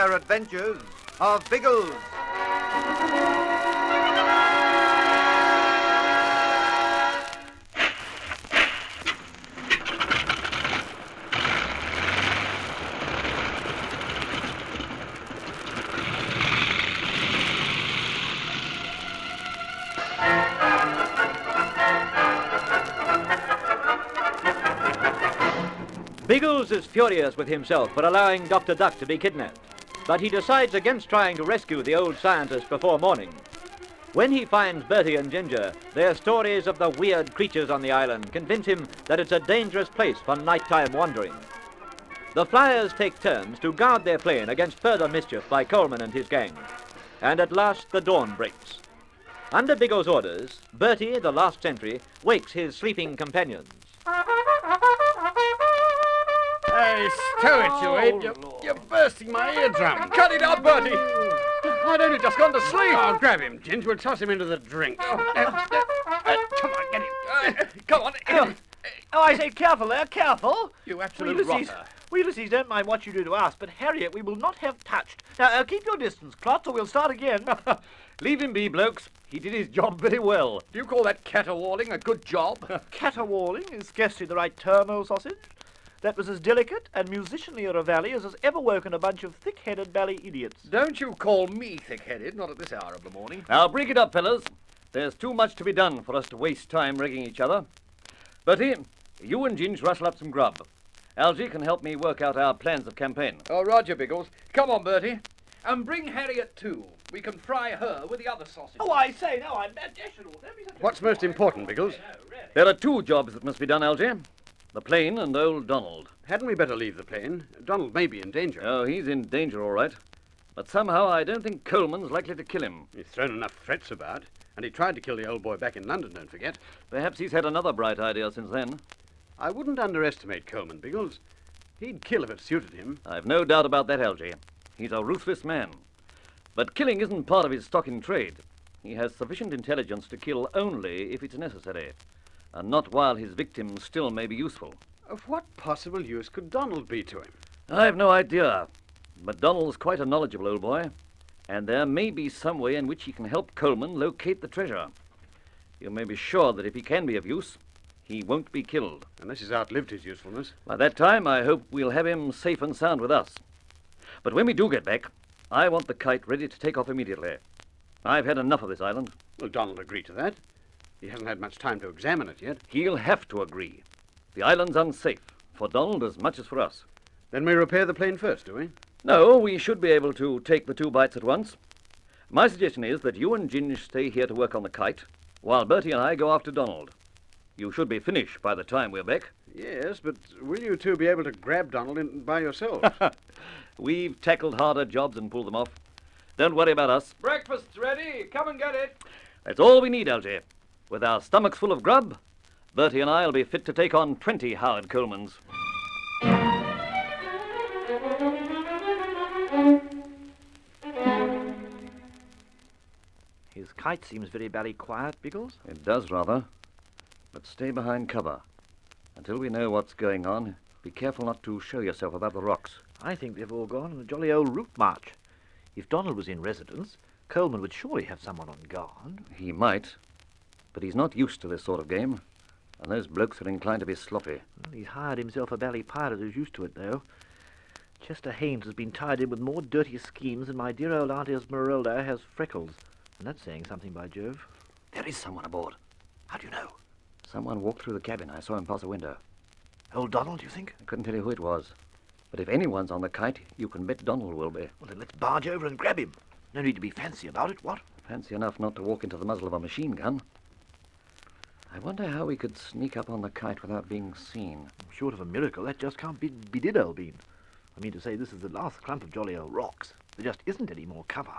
rare adventures of Biggles. Biggles is furious with himself for allowing Dr. Duck to be kidnapped, but he decides against trying to rescue the old scientist before morning. When he finds Bertie and Ginger, their stories of the weird creatures on the island convince him that it's a dangerous place for nighttime wandering. The flyers take turns to guard their plane against further mischief by Coleman and his gang, and at last the dawn breaks. Under Biggles' orders, Bertie, the last sentry, wakes his sleeping companions. Hey, stow it, you ape. You're bursting my eardrum. Cut it out, Bertie! I'd only just gone to sleep. Oh, grab him, Ginge. We'll toss him into the drink. Come on, get him. Come on. Oh, I say, careful there, careful. You absolute rotter. We Ulysses don't mind what you do to us, but Harriet we will not have touched. Now, keep your distance, Klotz, or we'll start again. Leave him be, blokes. He did his job very well. Do you call that caterwauling a good job? Caterwauling is scarcely the right term, old sausage. That was as delicate and musicianly a reveille as has ever woken a bunch of thick-headed bally idiots. Don't you call me thick-headed, not at this hour of the morning. Now, break it up, fellas. There's too much to be done for us to waste time rigging each other. Bertie, you and Ginge rustle up some grub. Algy can help me work out our plans of campaign. Oh, Roger, Biggles. Come on, Bertie. And bring Harriet, too. We can fry her with the other sausage. Oh, I say, no, I'm additional. What's most important, Biggles? There are two jobs that must be done, Algy. The plane and old Donald. Hadn't we better leave the plane? Donald may be in danger. Oh, he's in danger, all right. But somehow I don't think Coleman's likely to kill him. He's thrown enough threats about. And he tried to kill the old boy back in London, don't forget. Perhaps he's had another bright idea since then. I wouldn't underestimate Coleman, Biggles. He'd kill if it suited him. I've no doubt about that, Algy. He's a ruthless man. But killing isn't part of his stock in trade. He has sufficient intelligence to kill only if it's necessary, and not while his victims still may be useful. Of what possible use could Donald be to him? I've no idea, but Donald's quite a knowledgeable old boy, and there may be some way in which he can help Coleman locate the treasure. You may be sure that if he can be of use, he won't be killed. Unless he's outlived his usefulness. By that time, I hope we'll have him safe and sound with us. But when we do get back, I want the kite ready to take off immediately. I've had enough of this island. Well, Donald agreed to that. He hasn't had much time to examine it yet. He'll have to agree. The island's unsafe, for Donald as much as for us. Then we repair the plane first, do we? No, we should be able to take the two bites at once. My suggestion is that you and Ginge stay here to work on the kite, while Bertie and I go after Donald. You should be finished by the time we're back. Yes, but will you two be able to grab Donald by yourselves? We've tackled harder jobs and pulled them off. Don't worry about us. Breakfast's ready. Come and get it. That's all we need, Algy. With our stomachs full of grub, Bertie and I will be fit to take on 20 Howard Colemans. His kite seems very bally quiet, Biggles. It does, rather. But stay behind cover. Until we know what's going on, be careful not to show yourself above the rocks. I think they've all gone on a jolly old route march. If Donald was in residence, Coleman would surely have someone on guard. He might, but he's not used to this sort of game, and those blokes are inclined to be sloppy. Well, he's hired himself a bally pirate who's used to it, though. Chester Haines has been tied in with more dirty schemes than my dear old Aunt Esmeralda has freckles. And that's saying something, by Jove. There is someone aboard. How do you know? Someone walked through the cabin. I saw him pass a window. Old Donald, you think? I couldn't tell you who it was. But if anyone's on the kite, you can bet Donald will be. Well, then let's barge over and grab him. No need to be fancy about it, what? Fancy enough not to walk into the muzzle of a machine gun. I wonder how we could sneak up on the kite without being seen. Short of a miracle, that just can't be did, old bean. I mean to say, this is the last clump of jolly old rocks. There just isn't any more cover.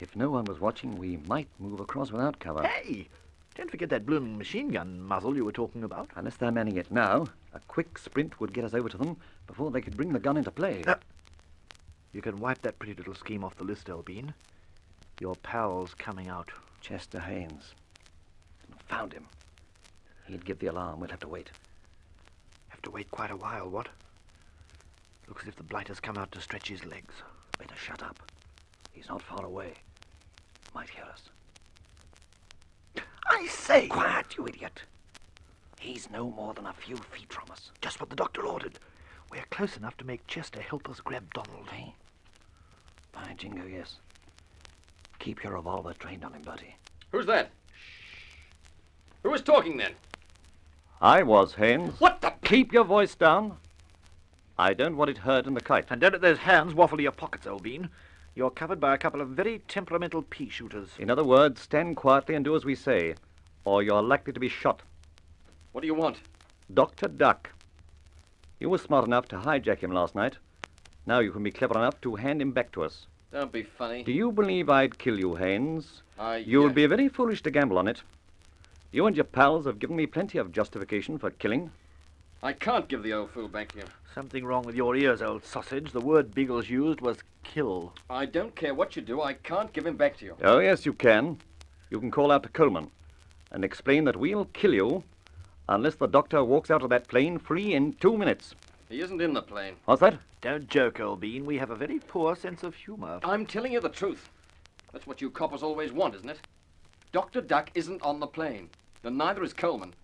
If no one was watching, we might move across without cover. Hey! Don't forget that blooming machine gun muzzle you were talking about. Unless they're manning it now, a quick sprint would get us over to them before they could bring the gun into play. You can wipe that pretty little scheme off the list, Elbean. Your pal's coming out. Chester Haines. Found him. He'd give the alarm. We'll have to wait. Have to wait quite a while, what? Looks as if the blighter's come out to stretch his legs. better shut up. He's not far away. Might hear us. I say! Quiet, you idiot. He's no more than a few feet from us. Just what the doctor ordered. We're close enough to make Chester help us grab Donald. Hey? By jingo, yes. Keep your revolver trained on him, Bertie. Who's that? Who was talking then? I was, Haynes. What the... Keep your voice down. I don't want it heard in the kite. And don't let those hands waffle to your pockets, old bean. You're covered by a couple of very temperamental pea-shooters. In other words, stand quietly and do as we say, or you're likely to be shot. What do you want? Dr. Duck. You were smart enough to hijack him last night. Now you can be clever enough to hand him back to us. Don't be funny. Do you believe I'd kill you, Haynes? You'd be very foolish to gamble on it. You and your pals have given me plenty of justification for killing. I can't give the old fool back to you. Something wrong with your ears, old sausage. The word Biggles used was kill. I don't care what you do. I can't give him back to you. Oh, yes, you can. You can call out to Coleman and explain that we'll kill you unless the doctor walks out of that plane free in 2 minutes. He isn't in the plane. What's that? Don't joke, old bean. We have a very poor sense of humor. I'm telling you the truth. That's what you coppers always want, isn't it? Dr. Duck isn't on the plane. And neither is Coleman.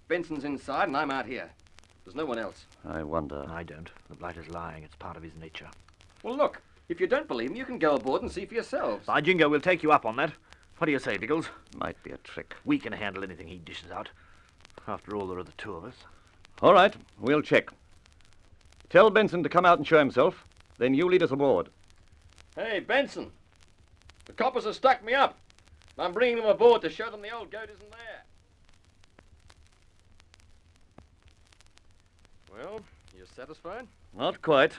Benson's inside and I'm out here. There's no one else. I wonder. I don't. The blighter's lying. It's part of his nature. Well, look. If you don't believe me, you can go aboard and see for yourselves. By jingo, we'll take you up on that. What do you say, Biggles? Might be a trick. We can handle anything he dishes out. After all, there are the two of us. All right, we'll check. Tell Benson to come out and show himself. Then you lead us aboard. Hey, Benson. The coppers have stuck me up. I'm bringing them aboard to show them the old goat isn't there. Well, you satisfied? Not quite.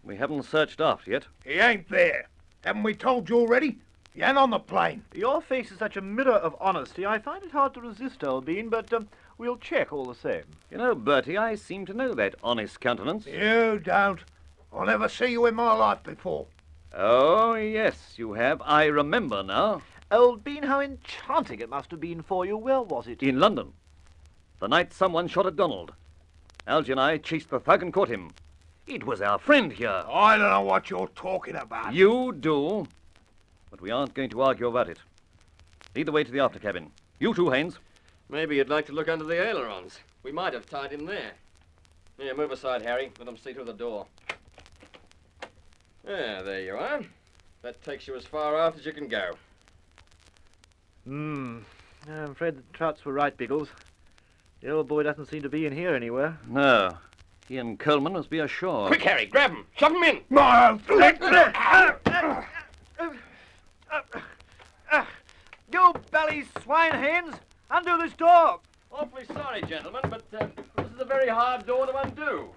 We haven't searched aft yet. He ain't there. Haven't we told you already? He ain't on the plane. Your face is such a mirror of honesty, I find it hard to resist, old bean, but we'll check all the same. You know, Bertie, I seem to know that honest countenance. You don't. I'll never see you in my life before. Oh, yes, you have. I remember now. Old bean, how enchanting it must have been for you. Where was it? In London. The night someone shot at Donald. Algy and I chased the thug and caught him. It was our friend here. I don't know what you're talking about. You do. But we aren't going to argue about it. Lead the way to the after cabin. You too, Haynes. Maybe you'd like to look under the ailerons. We might have tied him there. Here, move aside, Harry. Let him see through the door. There you are. That takes you as far aft as you can go. I'm afraid the Trouts were right, Biggles. The old boy doesn't seem to be in here anywhere. No. He and Coleman must be ashore. Quick, Harry, grab him. Shove him in. You bally swine, Haynes! Undo this door! Awfully sorry, gentlemen, but this is a very hard door to undo.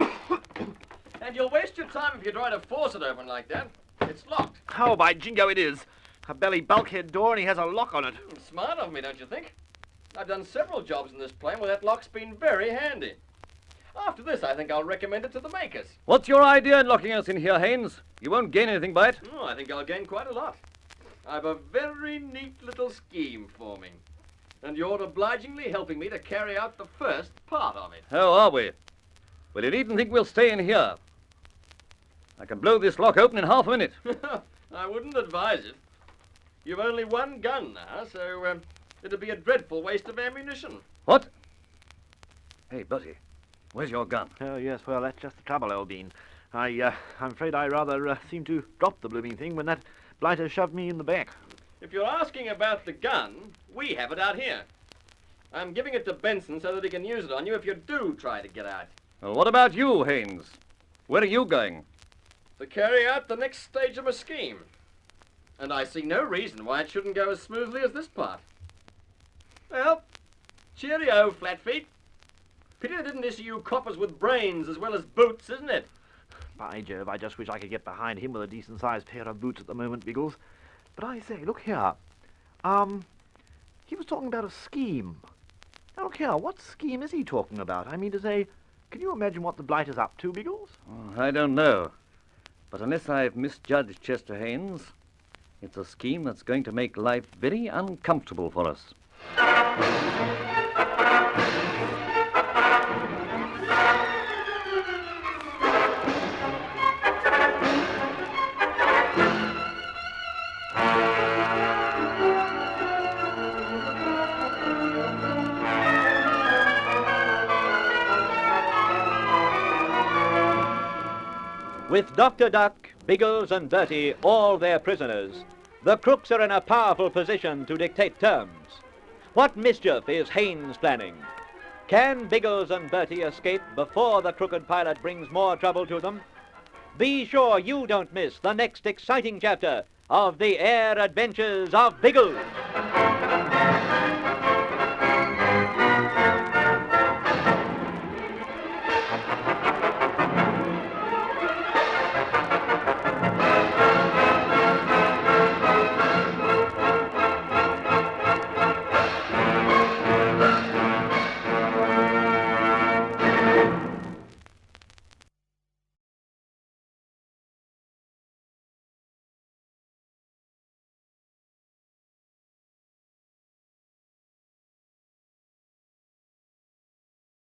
And you'll waste your time if you try to force it open like that. It's locked. Oh, by jingo, it is. A belly bulkhead door, and he has a lock on it. Smart of me, don't you think? I've done several jobs in this plane where that lock's been very handy. After this, I think I'll recommend it to the makers. What's your idea in locking us in here, Haynes? You won't gain anything by it. Oh, I think I'll gain quite a lot. I've a very neat little scheme forming. And you're obligingly helping me to carry out the first part of it. How are we? Well, you needn't think we'll stay in here. I can blow this lock open in half a minute. I wouldn't advise it. You've only one gun now, so it'd be a dreadful waste of ammunition. What? Hey, Bertie, where's your gun? Oh, yes, well, that's just the trouble, old bean. I'm afraid I rather seemed to drop the blooming thing when that blighter shoved me in the back. If you're asking about the gun, we have it out here. I'm giving it to Benson so that he can use it on you if you do try to get out. Well, what about you, Haynes? Where are you going? To carry out the next stage of my scheme. And I see no reason why it shouldn't go as smoothly as this part. Well, cheerio, Flatfeet. Pity they didn't issue you coppers with brains as well as boots, isn't it? By Jove, I just wish I could get behind him with a decent-sized pair of boots at the moment, Biggles. But I say, look here. He was talking about a scheme. Now, look here, what scheme is he talking about? I mean to say, can you imagine what the blighter's up to, Biggles? Oh, I don't know. But unless I've misjudged Chester Haynes, it's a scheme that's going to make life very uncomfortable for us. With Dr. Duck, Biggles, and Bertie all their prisoners, the crooks are in a powerful position to dictate terms. What mischief is Haynes planning? Can Biggles and Bertie escape before the crooked pilot brings more trouble to them? Be sure you don't miss the next exciting chapter of the air adventures of Biggles.